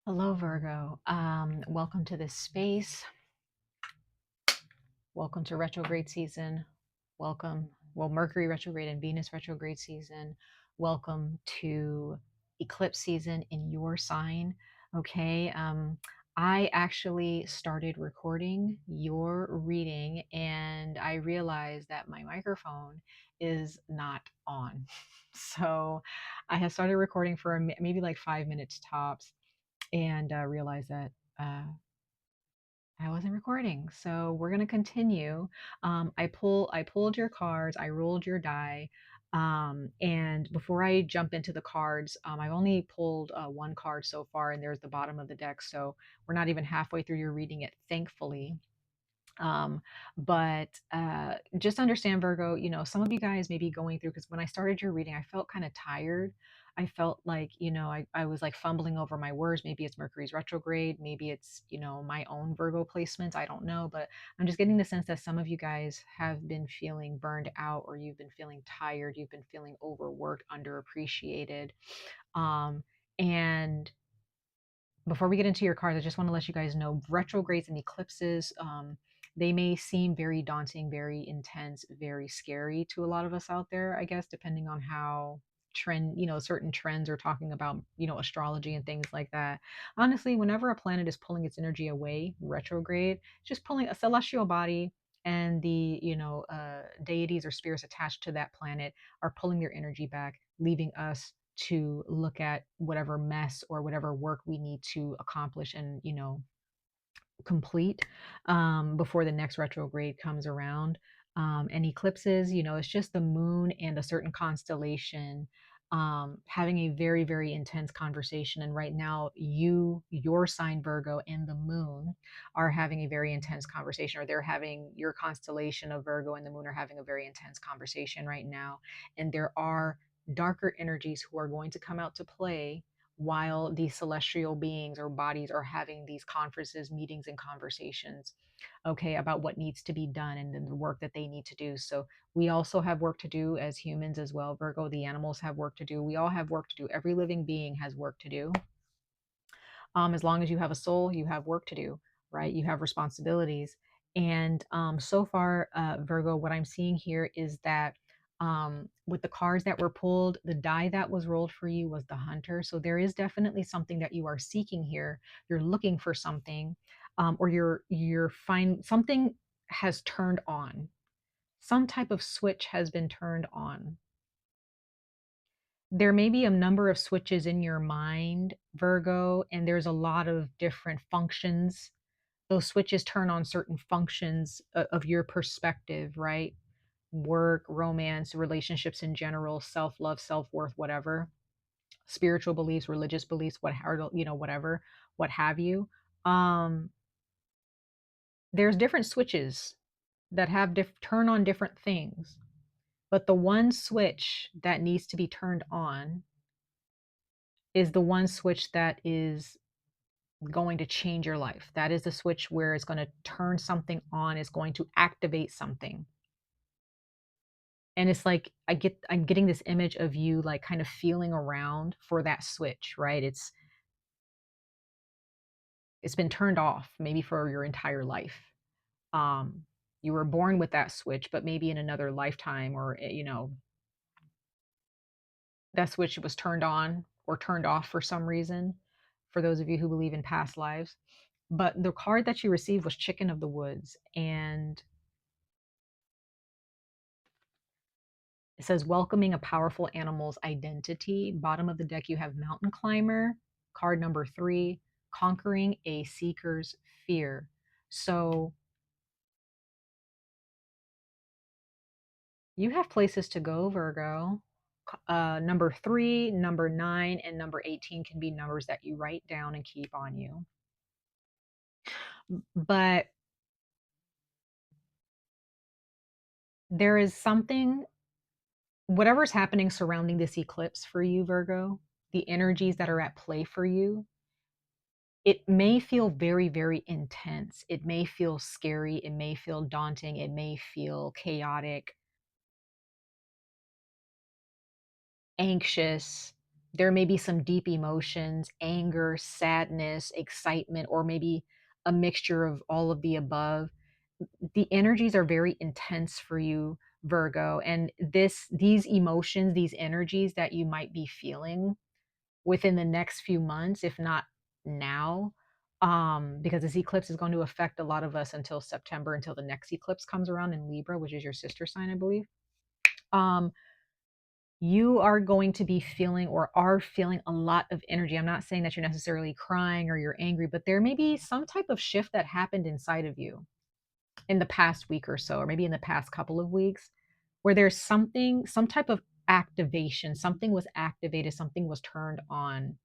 Hello, Virgo. Welcome to this space. Welcome to retrograde season. Mercury retrograde and Venus retrograde season. Welcome to eclipse season in your sign. Okay. I actually started recording your reading and I realized that my microphone is not on. So I had started recording for maybe like 5 minutes tops and realized that I wasn't recording. So we're gonna continue. I pulled your cards, I rolled your die. And before I jump into the cards, I've only pulled one card so far, and there's the bottom of the deck. So we're not even halfway through your reading it, thankfully. But just understand, Virgo, some of you guys may be going through, because when I started your reading I felt kind of tired. I felt like, I was like fumbling over my words. Maybe it's Mercury's retrograde, maybe it's, my own Virgo placements, I don't know. But I'm just getting the sense that some of you guys have been feeling burned out, or you've been feeling tired, you've been feeling overworked, underappreciated. And before we get into your cards, I just want to let you guys know retrogrades and eclipses, they may seem very daunting, very intense, very scary to a lot of us out there, I guess, depending on how certain trends are talking about, astrology and things like that. Honestly, whenever a planet is pulling its energy away, retrograde, just pulling a celestial body, and the deities or spirits attached to that planet are pulling their energy back, leaving us to look at whatever mess or whatever work we need to accomplish and complete before the next retrograde comes around. And eclipses, it's just the moon and a certain constellation having a very, very intense conversation. And right now, your sign Virgo and the moon are having a very intense conversation, or they're having, your constellation of Virgo and the moon are having a very intense conversation right now. And there are darker energies who are going to come out to play while these celestial beings or bodies are having these conferences, meetings, and conversations, okay, about what needs to be done and then the work that they need to do. So we also have work to do as humans as well, Virgo. The animals have work to do. We all have work to do. Every living being has work to do. As long as you have a soul, you have work to do, right? You have responsibilities. And so far, Virgo, what I'm seeing here is that with the cards that were pulled, the die that was rolled for you was the Hunter. So there is definitely something that you are seeking here. You're looking for something, or you're find something has turned on. Some type of switch has been turned on. There may be a number of switches in your mind, Virgo, and there's a lot of different functions. Those switches turn on certain functions of your perspective, right? Work, romance, relationships in general, self-love, self-worth, whatever, spiritual beliefs, religious beliefs, whatever, what have you. Um, there's different switches that have turn on different things. But the one switch that needs to be turned on is the one switch that is going to change your life. That is the switch where it's going to turn something on, it's going to activate something. And it's like I'm getting this image of you like kind of feeling around for that switch, right? It's been turned off maybe for your entire life. Um you were born with that switch, but maybe in another lifetime, or that switch was turned on or turned off for some reason, for those of you who believe in past lives. But the card that you received was Chicken of the Woods, and it says welcoming a powerful animal's identity. Bottom of the deck, you have Mountain Climber, card number 3, conquering a seeker's fear. So you have places to go, Virgo. Number 3, number 9, and number 18 can be numbers that you write down and keep on you. But there is something, whatever's happening surrounding this eclipse for you, Virgo, the energies that are at play for you, it may feel very, very intense. It may feel scary. It may feel daunting. It may feel chaotic, anxious. There may be some deep emotions, anger, sadness, excitement, or maybe a mixture of all of the above. The energies are very intense for you, Virgo, and these emotions, these energies that you might be feeling within the next few months, if not now, because this eclipse is going to affect a lot of us until September, until the next eclipse comes around in Libra, which is your sister sign, I believe. Um, you are going to be feeling or are feeling a lot of energy. I'm not saying that you're necessarily crying or you're angry, but there may be some type of shift that happened inside of you in the past week or so, or maybe in the past couple of weeks, where there's something, some type of activation, something was activated, something was turned on,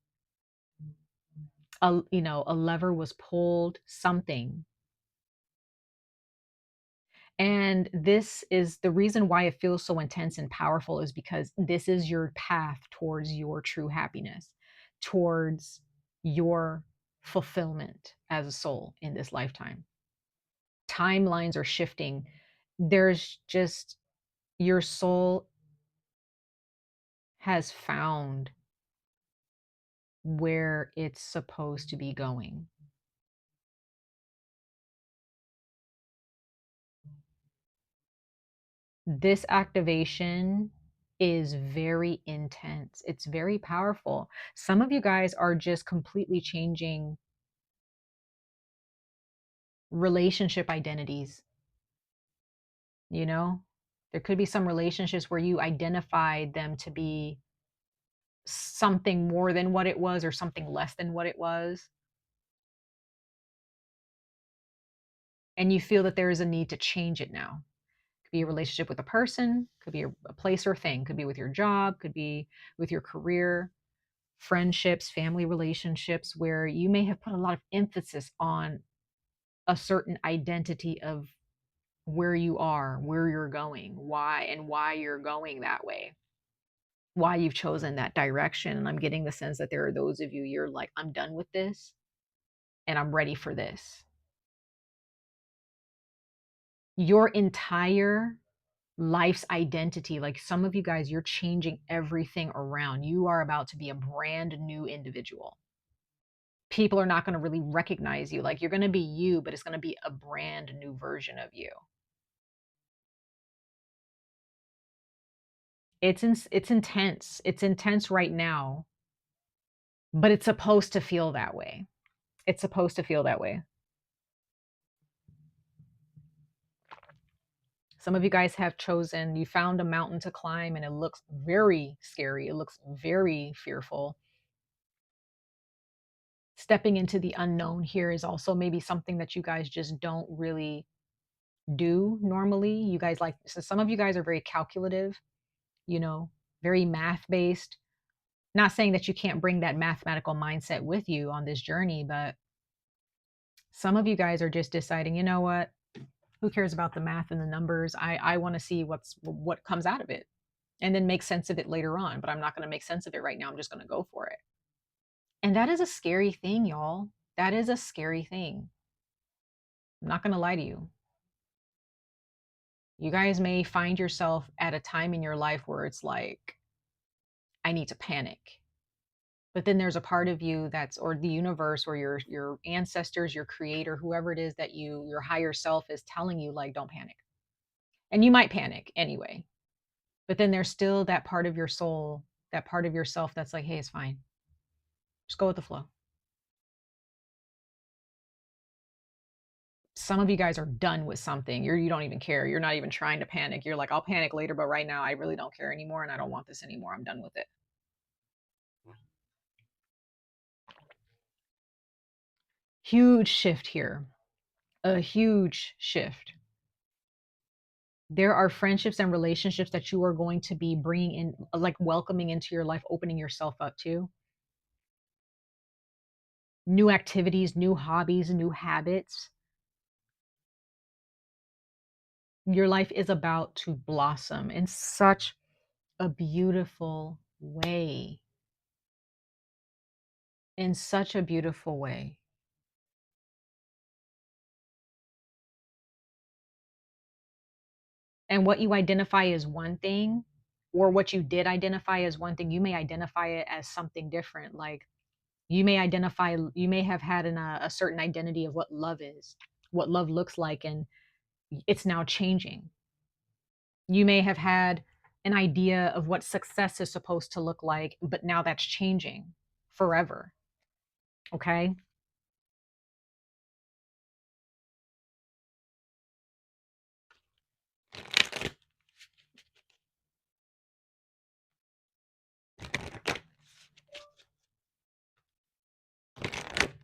a lever was pulled, something. And this is the reason why it feels so intense and powerful, is because this is your path towards your true happiness, towards your fulfillment as a soul in this lifetime. Timelines are shifting. There's just, your soul has found where it's supposed to be going. This activation is very intense. It's very powerful. Some of you guys are just completely changing relationship identities, you know? There could be some relationships where you identified them to be something more than what it was or something less than what it was. And you feel that there is a need to change it now. Could be a relationship with a person, could be a place or thing, could be with your job, could be with your career, friendships, family relationships, where you may have put a lot of emphasis on a certain identity of where you are, where you're going, why you're going that way, why you've chosen that direction. And I'm getting the sense that there are those of you, you're like, I'm done with this and I'm ready for this. Your entire life's identity, like some of you guys, you're changing everything around. You are about to be a brand new individual. People are not going to really recognize you. Like, you're going to be you, but it's going to be a brand new version of you. It's intense. It's intense right now, but it's supposed to feel that way. It's supposed to feel that way. Some of you guys have chosen, you found a mountain to climb and it looks very scary. It looks very fearful. Stepping into the unknown here is also maybe something that you guys just don't really do normally. You guys like, so some of you guys are very calculative, you know, very math based. Not saying that you can't bring that mathematical mindset with you on this journey, but some of you guys are just deciding, you know what? Who cares about the math and the numbers? I want to see what comes out of it and then make sense of it later on, but I'm not going to make sense of it right now. I'm just going to go for it. And that is a scary thing, y'all. That is a scary thing. I'm not going to lie to you. You guys may find yourself at a time in your life where it's like, I need to panic. But then there's a part of you that's, or the universe, or your ancestors, your creator, whoever it is that your higher self is telling you, like, don't panic. And you might panic anyway. But then there's still that part of your soul, that part of yourself that's like, hey, it's fine. Just go with the flow. Some of you guys are done with something. You don't even care. You're not even trying to panic. You're like, I'll panic later, but right now I really don't care anymore and I don't want this anymore. I'm done with it. Huge shift here. A huge shift. There are friendships and relationships that you are going to be bringing in, like welcoming into your life, opening yourself up to. New activities, new hobbies, new habits. Your life is about to blossom in such a beautiful way. In such a beautiful way. And what you identify as one thing or what you did identify as one thing, you may identify it as something different. Like you may identify, you may have had a certain identity of what love is, what love looks like, and it's now changing. You may have had an idea of what success is supposed to look like, but now that's changing forever. Okay.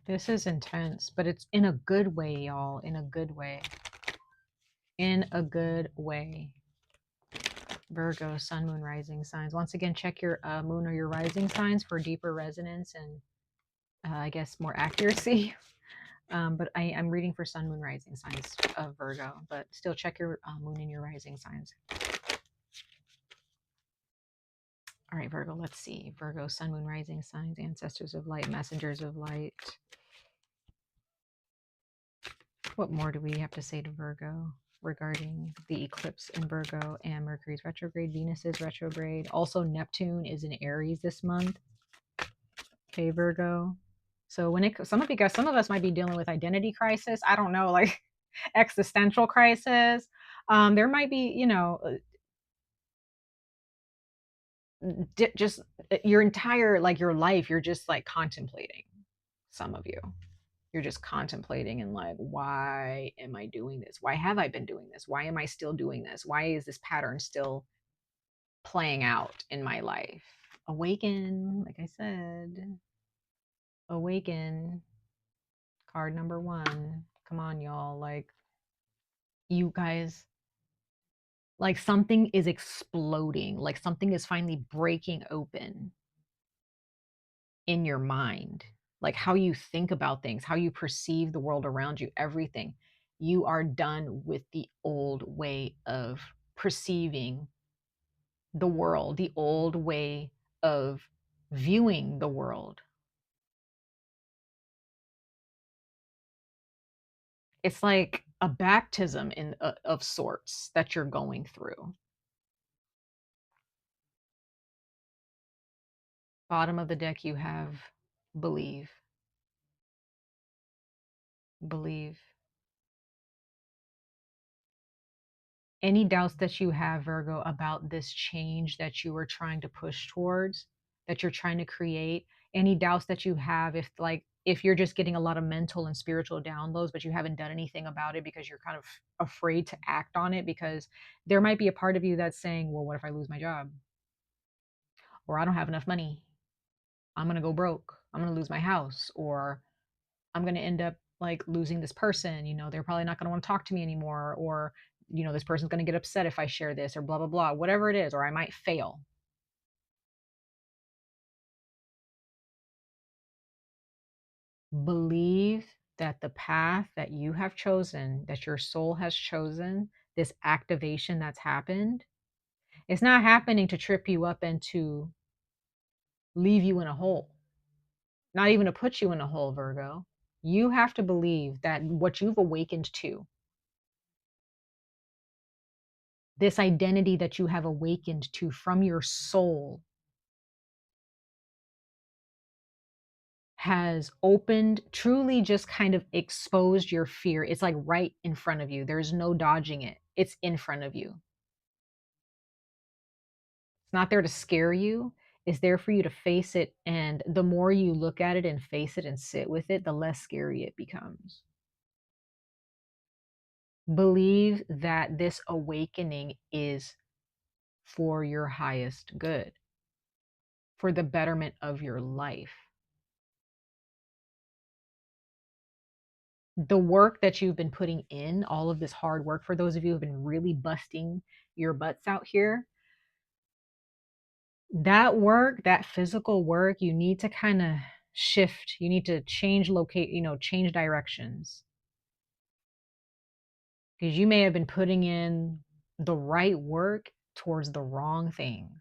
This is intense, but it's in a good way, y'all. In a good way. In a good way. Virgo, sun, moon, rising signs. Once again, check your moon or your rising signs for deeper resonance and I guess more accuracy. But I'm reading for sun, moon, rising signs of Virgo, but still check your moon and your rising signs. All right, Virgo, let's see. Virgo, sun, moon, rising signs, ancestors of light, messengers of light. What more do we have to say to Virgo regarding the eclipse in Virgo and Mercury's retrograde, Venus is retrograde. Also, Neptune is in Aries this month. Okay, Virgo. So when it, some of us might be dealing with identity crisis. I don't know, like existential crisis. There might be, you know, just your entire, like your life, you're just like contemplating. Some of you, you're just contemplating and like, why am I doing this? Why have I been doing this? Why am I still doing this? Why is this pattern still playing out in my life? Awaken, like I said, awaken. Card number 1. Come on, y'all. Like, you guys, like something is exploding. Like something is finally breaking open in your mind. Like how you think about things, how you perceive the world around you, everything. You are done with the old way of perceiving the world, the old way of viewing the world. It's like a baptism of sorts that you're going through. Bottom of the deck, you have believe. Believe. Any doubts that you have, Virgo, about this change that you are trying to push towards, that you're trying to create, any doubts that you have, if like, if you're just getting a lot of mental and spiritual downloads, but you haven't done anything about it because you're kind of afraid to act on it, because there might be a part of you that's saying, well, what if I lose my job? Or I don't have enough money. I'm going to go broke. I'm going to lose my house. Or I'm going to end up like losing this person. You know, they're probably not going to want to talk to me anymore. Or, you know, this person's going to get upset if I share this, or blah, blah, blah, whatever it is, or I might fail. Believe that the path that you have chosen, that your soul has chosen, this activation that's happened, it's not happening to trip you up and to leave you in a hole, not even to put you in a hole, Virgo. You have to believe that what you've awakened to, this identity that you have awakened to from your soul, has opened, truly just kind of exposed your fear. It's like right in front of you. There's no dodging it. It's in front of you. It's not there to scare you. It's there for you to face it. And the more you look at it and face it and sit with it, the less scary it becomes. Believe that this awakening is for your highest good, for the betterment of your life. The work that you've been putting in, all of this hard work, for those of you who have been really busting your butts out here, that work, that physical work, you need to kind of shift. You need to change locate, you know, change directions. Because you may have been putting in the right work towards the wrong things.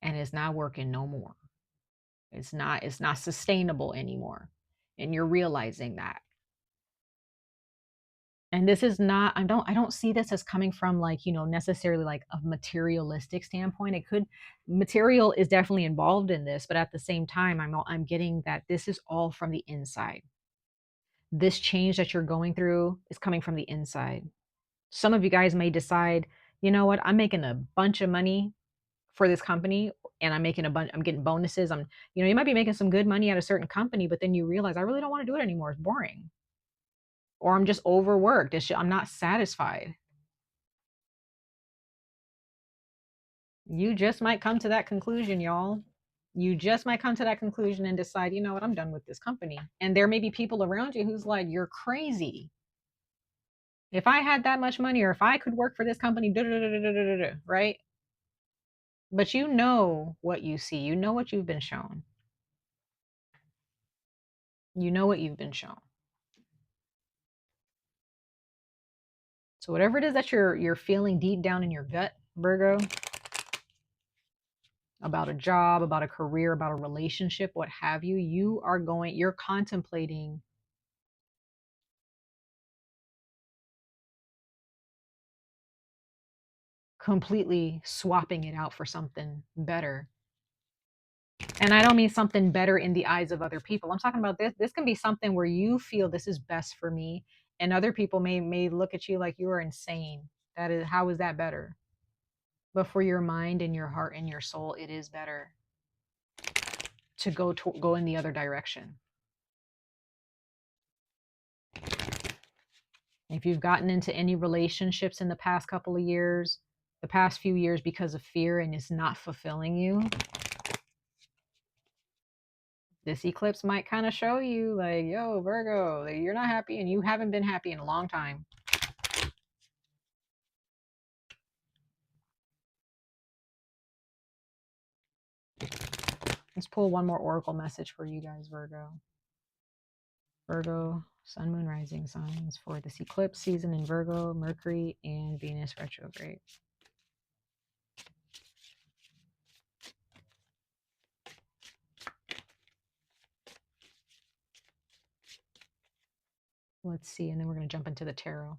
And it's not working no more. It's not sustainable anymore. And you're realizing that. And this is not, I don't see this as coming from like, necessarily like a materialistic standpoint. It could, material is definitely involved in this, but at the same time, I'm getting that this is all from the inside. This change that you're going through is coming from the inside. Some of you guys may decide, you know what, I'm making a bunch of money for this company, and I'm getting bonuses. You might be making some good money at a certain company, but then you realize I really don't want to do it anymore. It's boring. Or I'm just overworked. I'm not satisfied. You just might come to that conclusion, y'all. You just might come to that conclusion and decide, you know what, I'm done with this company. And there may be people around you who's like, you're crazy. If I had that much money, or if I could work for this company, right? But you know what you see. You know what you've been shown. You know what you've been shown. So whatever it is that you're feeling deep down in your gut, Virgo, about a job, about a career, about a relationship, what have you, you're contemplating completely swapping it out for something better. And I don't mean something better in the eyes of other people. I'm talking about this can be something where you feel this is best for me, and other people may look at you like you are insane. That is, how is that better? But for your mind and your heart and your soul, it is better to go in the other direction. If you've gotten into any relationships in the past couple of years, the past few years, because of fear and it's not fulfilling you, this eclipse might kind of show you like, yo, Virgo, like, you're not happy and you haven't been happy in a long time. Let's pull one more oracle message for you guys, Virgo. Virgo, sun, moon, rising signs for this eclipse season in Virgo, Mercury, and Venus retrograde. Let's see, and then we're going to jump into the tarot.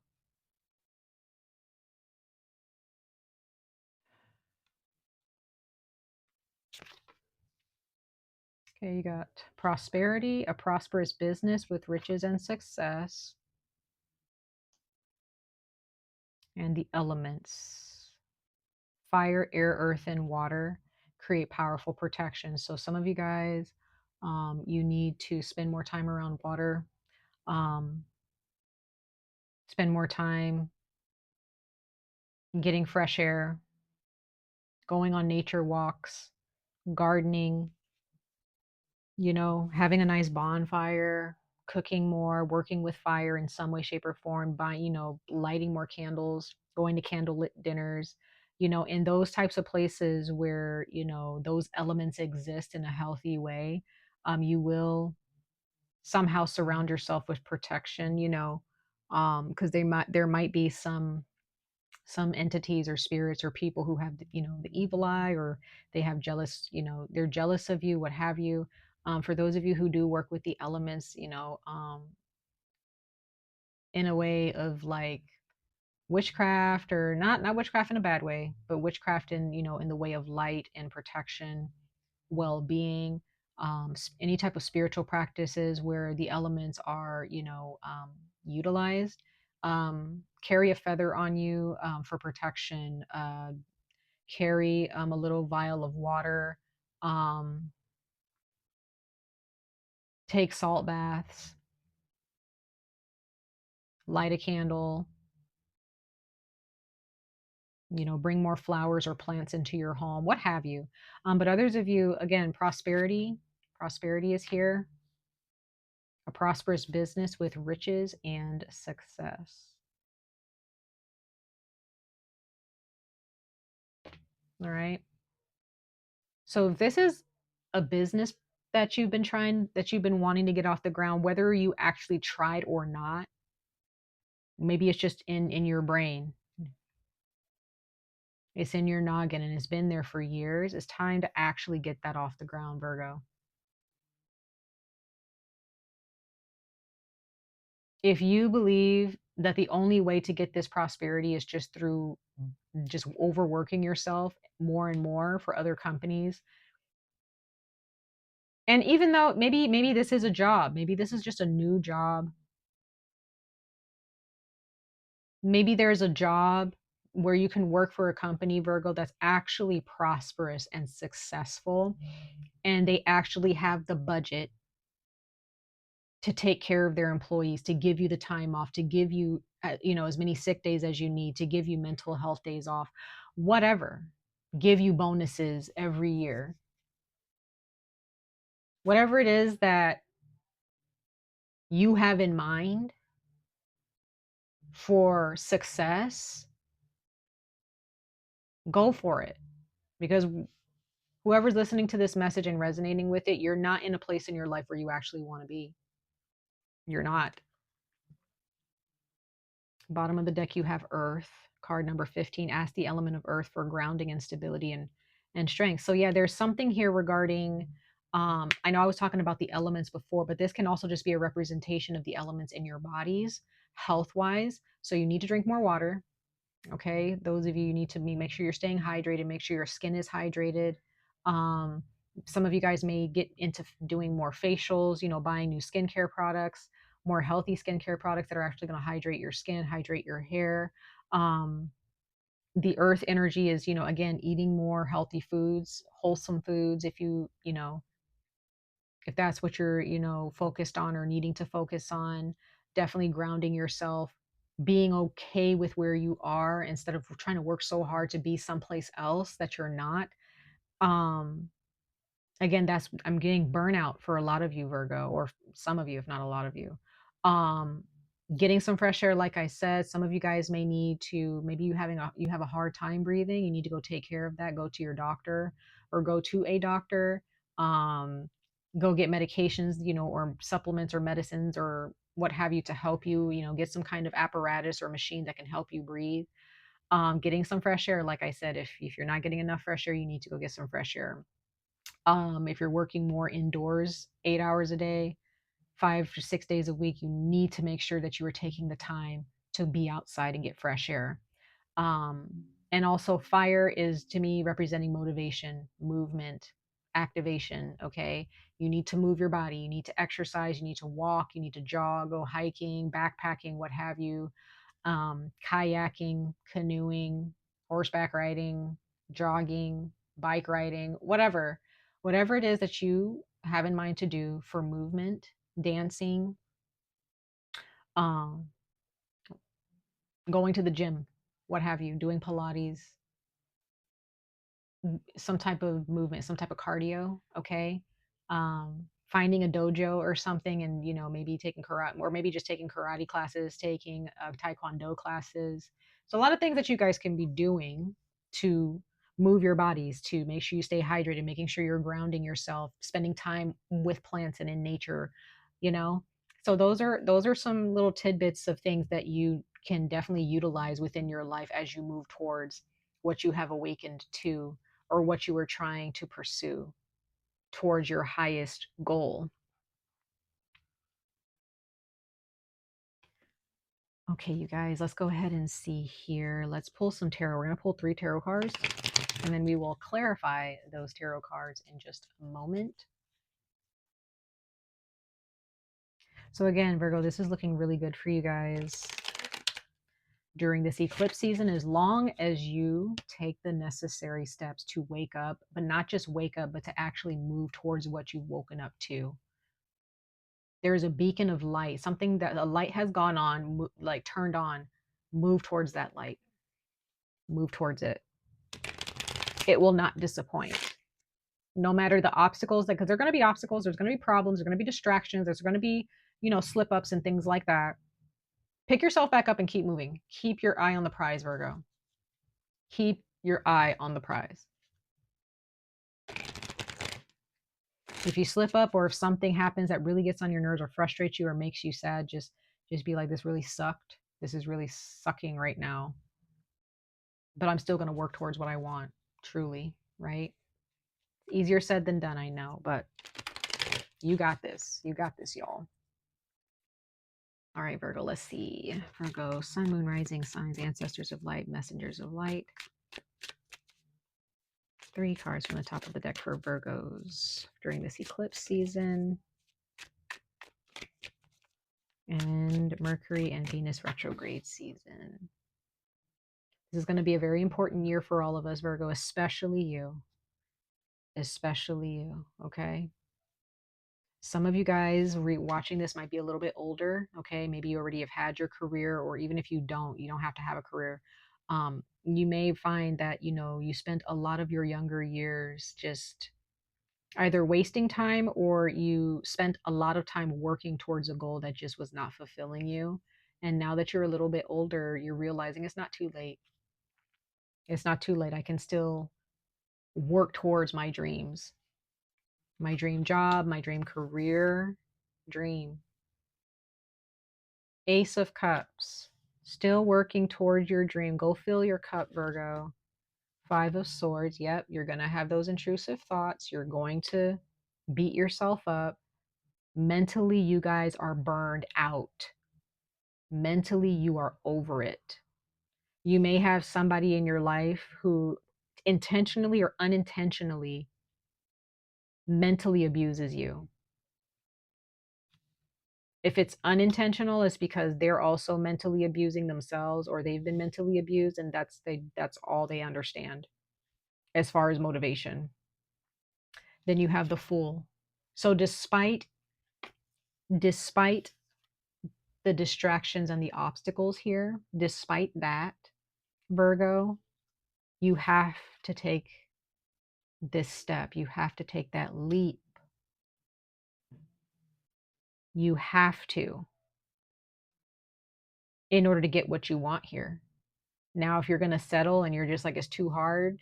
Okay, you got prosperity, a prosperous business with riches and success, and the elements: fire, air, earth, and water create powerful protection. So some of you guys, you need to spend more time around water, um, spend more time getting fresh air, going on nature walks, gardening, having a nice bonfire, cooking more, working with fire in some way, shape, or form, by, lighting more candles, going to candlelit dinners, in those types of places where, those elements exist in a healthy way. You will somehow surround yourself with protection, because there might be some entities or spirits or people who have the evil eye, or they have jealous, they're jealous of you, what have you. For those of you who do work with the elements, in a way of like witchcraft, or not witchcraft in a bad way, but witchcraft in, in the way of light and protection, well-being, any type of spiritual practices where the elements are, utilized, carry a feather on you, for protection. Carry a little vial of water. um, Take salt baths, light a candle, bring more flowers or plants into your home, what have you. But others of you, again, prosperity is here, a prosperous business with riches and success. All right. So if this is a business that you've been wanting to get off the ground, whether you actually tried or not, maybe it's just in your brain, it's in your noggin, and it's been there for years, it's time to actually get that off the ground, Virgo. If you believe that the only way to get this prosperity is just through just overworking yourself more and more for other companies. And even though maybe this is a job, maybe this is just a new job. Maybe there's a job where you can work for a company, Virgo, that's actually prosperous and successful, and they actually have the budget to take care of their employees, to give you the time off, to give you, as many sick days as you need, to give you mental health days off, whatever, give you bonuses every year. Whatever it is that you have in mind for success, go for it. Because whoever's listening to this message and resonating with it, you're not in a place in your life where you actually want to be. You're not. Bottom of the deck, you have Earth. Card number 15. Ask the element of Earth for grounding and stability and strength. So yeah, there's something here regarding, I know I was talking about the elements before, but this can also just be a representation of the elements in your bodies, health-wise. So you need to drink more water. Okay, those of you need to make sure you're staying hydrated, make sure your skin is hydrated. um, some of you guys may get into doing more facials, buying new skincare products, more healthy skincare products that are actually going to hydrate your skin, hydrate your hair. um, the earth energy is, again, eating more healthy foods, wholesome foods, if that's what you're, focused on or needing to focus on. Definitely grounding yourself, being okay with where you are instead of trying to work so hard to be someplace else that you're not. Um, Again, that's, I'm getting burnout for a lot of you, Virgo, or some of you, if not a lot of you. Um, Getting some fresh air, like I said. Some of you guys may need to, maybe you have a hard time breathing. You need to go take care of that. Go to your doctor or go to a doctor. Um, Go get medications, or supplements or medicines or what have you to help you, get some kind of apparatus or machine that can help you breathe. Getting some fresh air, like I said, if you're not getting enough fresh air, you need to go get some fresh air. If you're working more indoors, 8 hours a day, 5 to 6 days a week, you need to make sure that you are taking the time to be outside and get fresh air. Um, and also, fire is to me representing motivation, movement, activation. Okay. You need to move your body, you need to exercise, you need to walk, you need to jog, go hiking, backpacking, what have you, kayaking, canoeing, horseback riding, jogging, bike riding, whatever it is that you have in mind to do for movement, dancing, um, going to the gym, what have you, doing Pilates, some type of movement, some type of cardio, okay? Finding a dojo or something, and maybe taking karate, or maybe just taking karate classes, taking taekwondo classes. So a lot of things that you guys can be doing to move your bodies, to make sure you stay hydrated, making sure you're grounding yourself, spending time with plants and in nature, you know. So those are some little tidbits of things that you can definitely utilize within your life as you move towards what you have awakened to, or what you were trying to pursue towards your highest goal. Okay, you guys, let's go ahead and see here. Let's pull some tarot. We're going to pull 3 tarot cards, and then we will clarify those tarot cards in just a moment. So again, Virgo, this is looking really good for you guys during this eclipse season, as long as you take the necessary steps to wake up, but not just wake up, but to actually move towards what you've woken up to. There's a beacon of light, something that a light has gone on, like turned on. Move towards that light, move towards it. It will not disappoint, no matter the obstacles, because there are going to be obstacles, there's going to be problems, there's going to be distractions, there's going to be, slip ups and things like that. Pick yourself back up and keep moving. Keep your eye on the prize, Virgo. Keep your eye on the prize. If you slip up, or if something happens that really gets on your nerves or frustrates you or makes you sad, just be like, this really sucked. This is really sucking right now. But I'm still going to work towards what I want, truly, right? Easier said than done, I know, but you got this. You got this, y'all. All right, Virgo, let's see. Virgo, sun, moon, rising, signs, ancestors of light, messengers of light. 3 cards from the top of the deck for Virgos during this eclipse season. And Mercury and Venus retrograde season. This is going to be a very important year for all of us, Virgo, especially you. Especially you, okay? Some of you guys watching this might be a little bit older, okay? Maybe you already have had your career, or even if you don't have to have a career. You may find that, you spent a lot of your younger years just either wasting time, or you spent a lot of time working towards a goal that just was not fulfilling you. And now that you're a little bit older, you're realizing it's not too late. It's not too late. I can still work towards my dreams, my dream job, my dream career, dream. Ace of Cups, still working towards your dream. Go fill your cup, Virgo. 5 of Swords. Yep, you're going to have those intrusive thoughts. You're going to beat yourself up. Mentally, you guys are burned out. Mentally, you are over it. You may have somebody in your life who intentionally or unintentionally mentally abuses you. If it's unintentional, it's because they're also mentally abusing themselves, or they've been mentally abused, and that's all they understand as far as motivation. Then you have the Fool. So despite the distractions and the obstacles here, despite that, Virgo, you have to take this step. You have to take that leap. You have to, in order to get what you want here. Now, if you're going to settle and you're just like, it's too hard,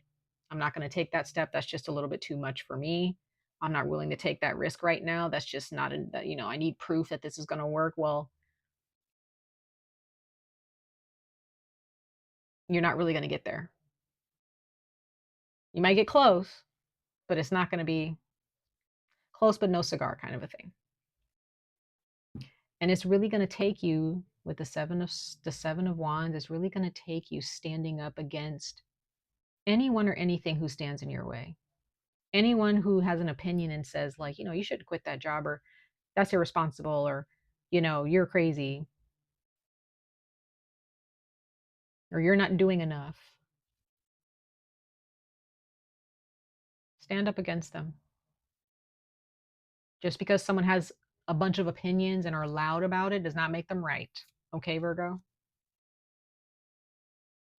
I'm not going to take that step. That's just a little bit too much for me. I'm not willing to take that risk right now. That's just not, I need proof that this is going to work. Well, you're not really going to get there. You might get close, but it's not going to be close, but no cigar kind of a thing. And it's really going to take you with the seven of Wands. It's really going to take you standing up against anyone or anything who stands in your way. Anyone who has an opinion and says, like, you should quit that job, or that's irresponsible, or, you're crazy, or you're not doing enough. Stand up against them. Just because someone has a bunch of opinions and are loud about it does not make them right. Okay, Virgo?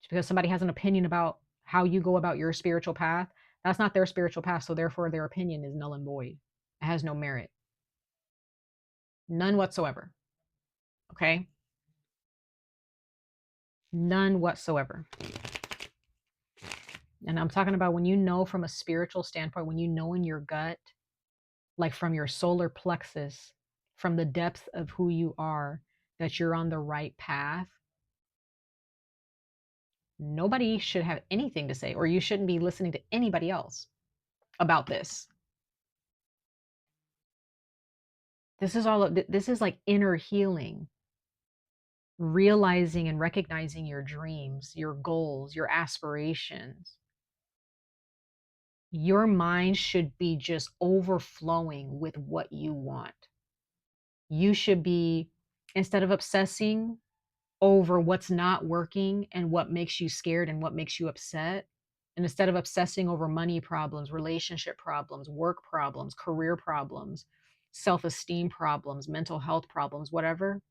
Just because somebody has an opinion about how you go about your spiritual path, that's not their spiritual path. So therefore their opinion is null and void. It has no merit. None whatsoever. Okay? None whatsoever. And I'm talking about when you know from a spiritual standpoint, when you know in your gut, like from your solar plexus, from the depth of who you are, that you're on the right path. Nobody should have anything to say, or you shouldn't be listening to anybody else about this. This is like inner healing, realizing and recognizing your dreams, your goals, your aspirations. Your mind should be just overflowing with what you want. You should be, instead of obsessing over what's not working and what makes you scared and what makes you upset, and instead of obsessing over money problems, relationship problems, work problems, career problems, self-esteem problems, mental health problems, whatever,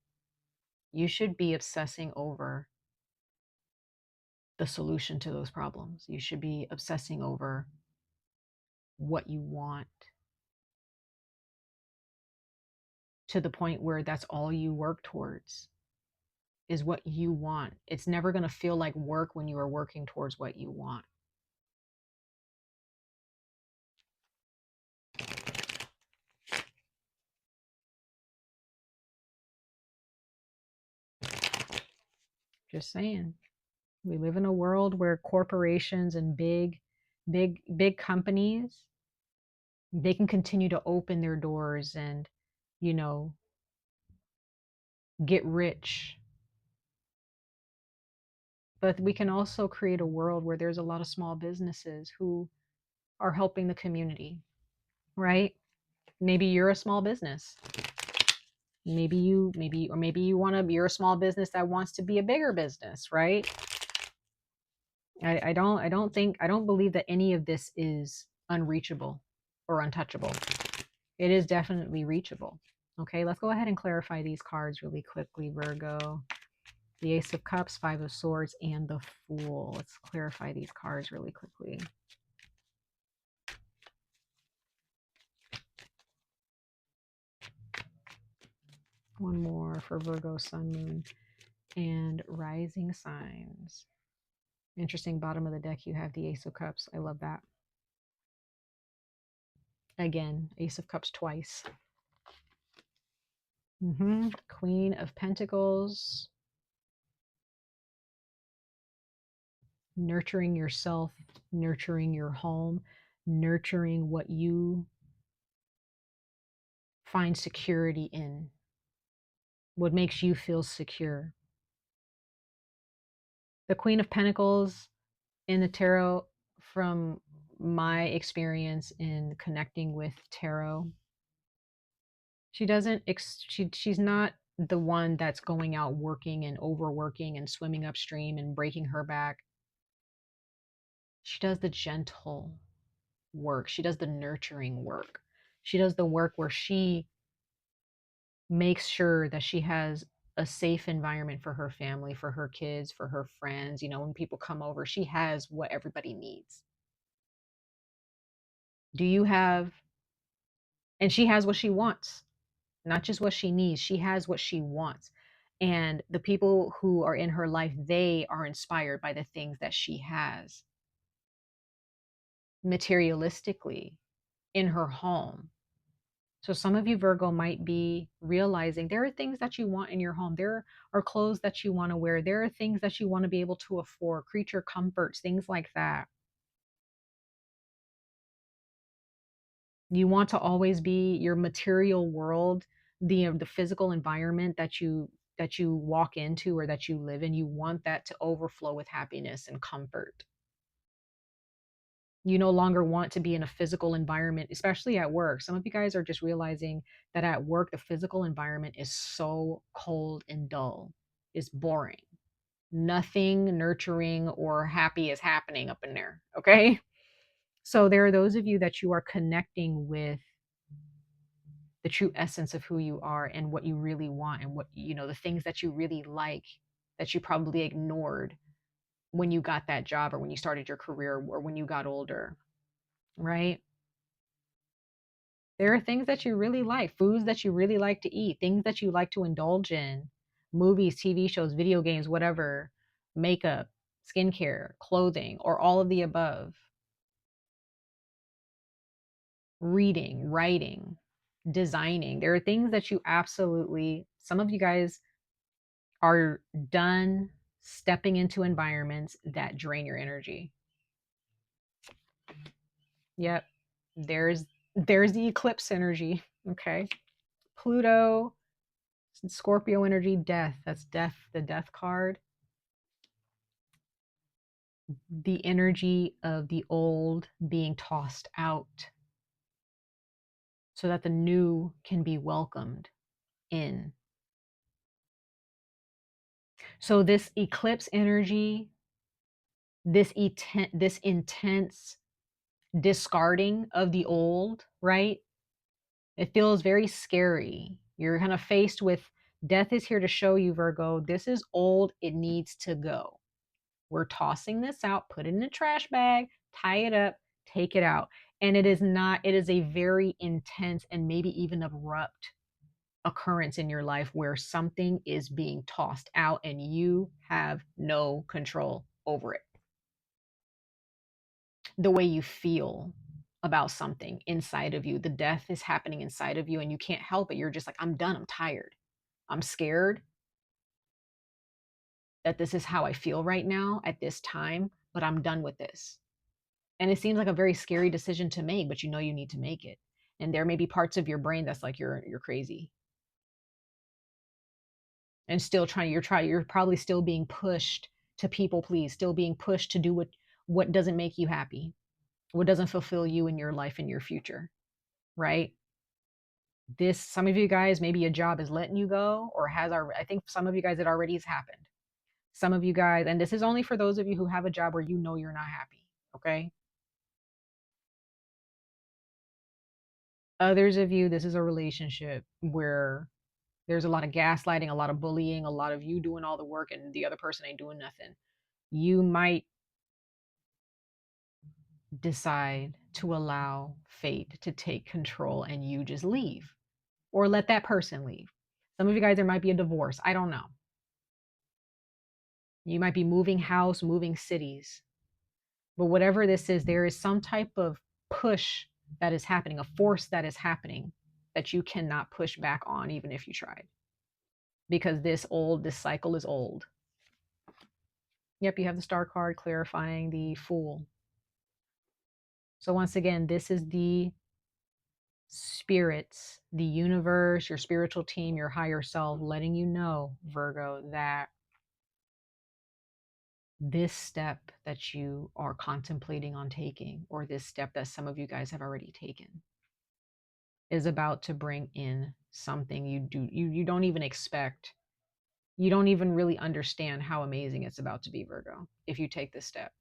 you should be obsessing over the solution to those problems. You should be obsessing over what you want, to the point where that's all you work towards, is what you want. It's never going to feel like work when you are working towards what you want. Just saying. We live in a world where corporations and big companies, they can continue to open their doors and, you know, get rich. But we can also create a world where there's a lot of small businesses who are helping the community, right? Maybe you're a small business. Maybe you want to, you're a small business that wants to be a bigger business, right? I don't believe that any of this is unreachable or untouchable. It is definitely reachable. Okay, let's go ahead and clarify these cards really quickly, Virgo. The Ace of Cups, Five of Swords, and the Fool. Let's clarify these cards really quickly. One more for Virgo, Sun, Moon, and Rising signs. Interesting, bottom of the deck, you have the Ace of Cups. I love that. Again, Ace of Cups twice. Queen of Pentacles. Nurturing yourself, nurturing your home, nurturing what you find security in, what makes you feel secure. The Queen of Pentacles in the tarot, from my experience in connecting with tarot, she's not the one that's going out working and overworking and swimming upstream and breaking her back. She does the gentle work. She does the nurturing work. She does the work where she makes sure that she has a safe environment for her family, for her kids, for her friends. You know, when people come over, she has what everybody needs. Do you have, and she has what she wants, not just what she needs. She has what she wants. And the people who are in her life, they are inspired by the things that she has materialistically in her home. So some of you, Virgo, might be realizing there are things that you want in your home. There are clothes that you want to wear. There are things that you want to be able to afford, creature comforts, things like that. You want to always be your material world, the physical environment that you walk into or that you live in. You want that to overflow with happiness and comfort. You no longer want to be in a physical environment, especially at work. Some of you guys are just realizing that at work, the physical environment is so cold and dull. It's boring. Nothing nurturing or happy is happening up in there. Okay. So there are those of you that you are connecting with the true essence of who you are and what you really want and what, you know, the things that you really like that you probably ignored when you got that job or when you started your career or when you got older, right? There are things that you really like, foods that you really like to eat, things that you like to indulge in, movies, TV shows, video games, whatever, makeup, skincare, clothing, or all of the above. Reading, writing, designing. There are things that you absolutely, some of you guys are done stepping into environments that drain your energy. Yep. There's the eclipse energy, okay? Pluto, Scorpio energy, death. That's death, the death card. The energy of the old being tossed out so that the new can be welcomed in. So this eclipse energy, this intense discarding of the old, right? It feels very scary. You're kind of faced with death is here to show you, Virgo, this is old. It needs to go. We're tossing this out, put it in a trash bag, tie it up, take it out. And it is not, it is a very intense and maybe even abrupt occurrence in your life where something is being tossed out and you have no control over it. The way you feel about something inside of you, the death is happening inside of you and you can't help it. You're just like, I'm done. I'm tired. I'm scared that this is how I feel right now at this time, but I'm done with this. And it seems like a very scary decision to make, but you know you need to make it. And there may be parts of your brain that's like, you're crazy. and still you're probably still being pushed to people please, still being pushed to do what doesn't make you happy, what doesn't fulfill you in your life and your future, right? This, some of you guys, maybe a job is letting you go, or I think some of you guys, it already has happened. Some of you guys, and this is only for those of you who have a job where you know you're not happy, okay? Others of you, this is a relationship where there's a lot of gaslighting, a lot of bullying, a lot of you doing all the work and the other person ain't doing nothing. You might decide to allow fate to take control and you just leave, or let that person leave. Some of you guys, there might be a divorce. I don't know. You might be moving house, moving cities. But whatever this is, there is some type of push that is happening, a force that is happening that you cannot push back on, even if you tried. Because this cycle is old. Yep, you have the star card clarifying the Fool. So once again, this is the spirits, the universe, your spiritual team, your higher self, letting you know, Virgo, that this step that you are contemplating on taking, or this step that some of you guys have already taken, is about to bring in something you don't even expect. You don't even really understand how amazing it's about to be, Virgo, if you take this step.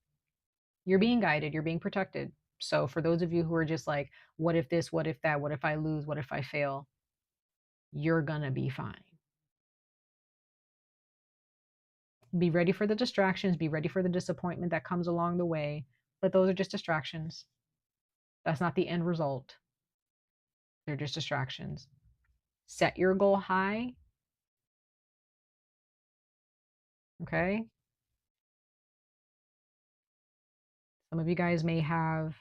You're being guided, you're being protected. So for those of you who are just like, what if this, what if that, what if I lose, what if I fail, you're gonna be fine. Be ready for the distractions, be ready for the disappointment that comes along the way, but those are just distractions. That's not the end result. They're just distractions. Set your goal high, okay? Some of you guys may have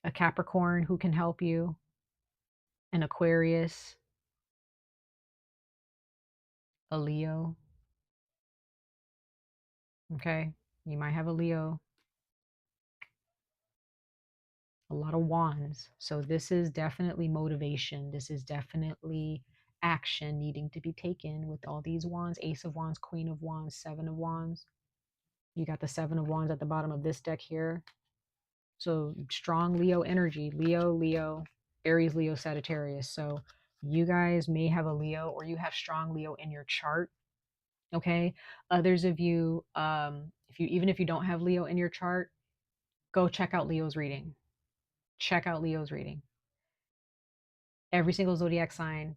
a Capricorn who can help you, an Aquarius, a Leo, okay? You might have a Leo, a lot of wands. So this is definitely motivation. This is definitely action needing to be taken with all these wands: Ace of Wands, Queen of Wands, Seven of Wands. You got the Seven of Wands at the bottom of this deck here. So strong Leo energy, Leo, Aries, Leo, Sagittarius. So you guys may have a Leo, or you have strong Leo in your chart. Okay. Others of you, even if you don't have Leo in your chart, go check out Leo's reading. Check out Leo's reading. Every single zodiac sign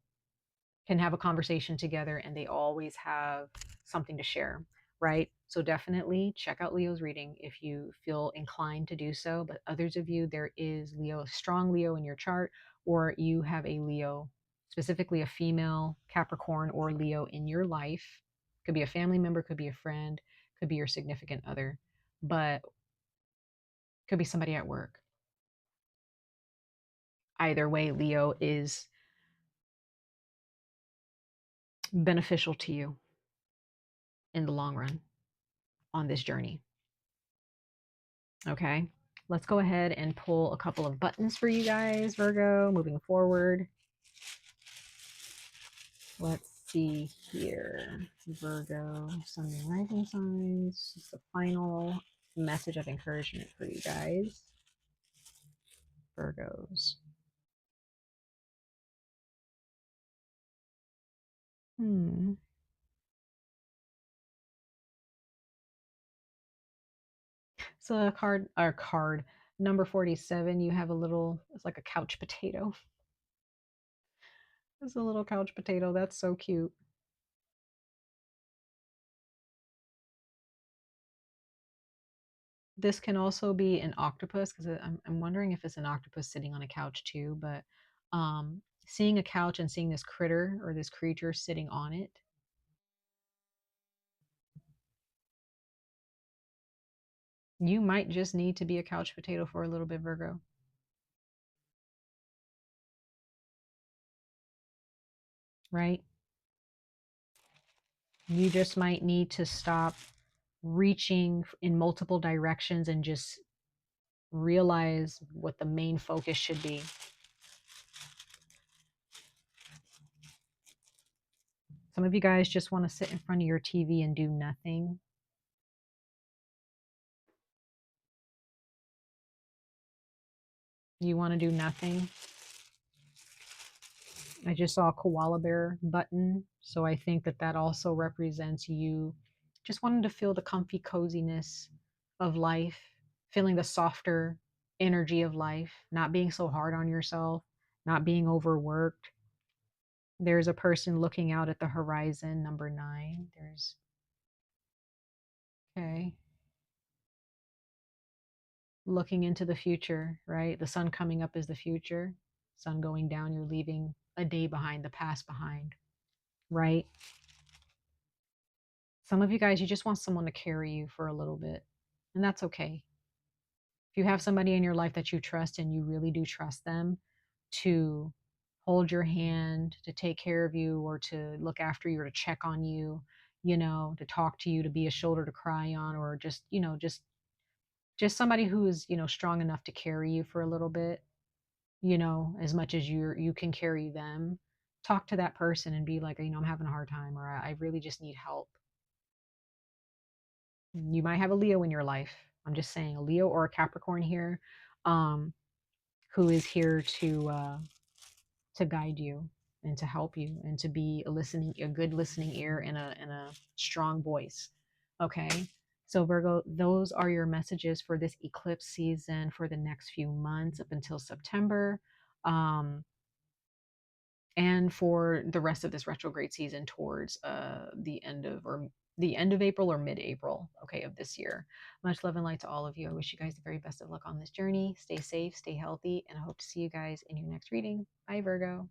can have a conversation together, and they always have something to share, right? So definitely check out Leo's reading if you feel inclined to do so. But others of you, there is Leo, strong Leo in your chart, or you have a Leo, specifically a female Capricorn or Leo in your life. Could be a family member, could be a friend, could be your significant other, but could be somebody at work. Either way, Leo is beneficial to you in the long run on this journey. Okay, let's go ahead and pull a couple of buttons for you guys, Virgo, moving forward. Let's see here. Virgo, Sun and Rising signs. Just the final message of encouragement for you guys, Virgos. So a card number 47, you have a little, it's like a couch potato. It's a little couch potato. That's so cute. This can also be an octopus, because I'm wondering if it's an octopus sitting on a couch too. But seeing a couch and seeing this critter or this creature sitting on it, you might just need to be a couch potato for a little bit, Virgo. Right? You just might need to stop reaching in multiple directions and just realize what the main focus should be. Some of you guys just want to sit in front of your TV and do nothing. You want to do nothing. I just saw a koala bear button. So I think that that also represents you just wanting to feel the comfy coziness of life, feeling the softer energy of life, not being so hard on yourself, not being overworked. There's a person looking out at the horizon, number 9. There's, okay, looking into the future, right? The sun coming up is the future. Sun going down, you're leaving a day behind, the past behind, right? Some of you guys, you just want someone to carry you for a little bit, and that's okay. If you have somebody in your life that you trust and you really do trust them to hold your hand, to take care of you, or to look after you, or to check on you, to talk to you, to be a shoulder to cry on, or just, just somebody who is, strong enough to carry you for a little bit, as much as you can carry them. Talk to that person and be like, I'm having a hard time, or I really just need help. You might have a Leo in your life. I'm just saying, a Leo or a Capricorn here, um, who is here to guide you and to help you and to be a good listening ear and a strong voice. Okay. So Virgo, those are your messages for this eclipse season for the next few months up until September. Um, and for the rest of this retrograde season towards the end of April or mid-April, okay, of this year. Much love and light to all of you. I wish you guys the very best of luck on this journey. Stay safe, stay healthy, and I hope to see you guys in your next reading. Bye, Virgo.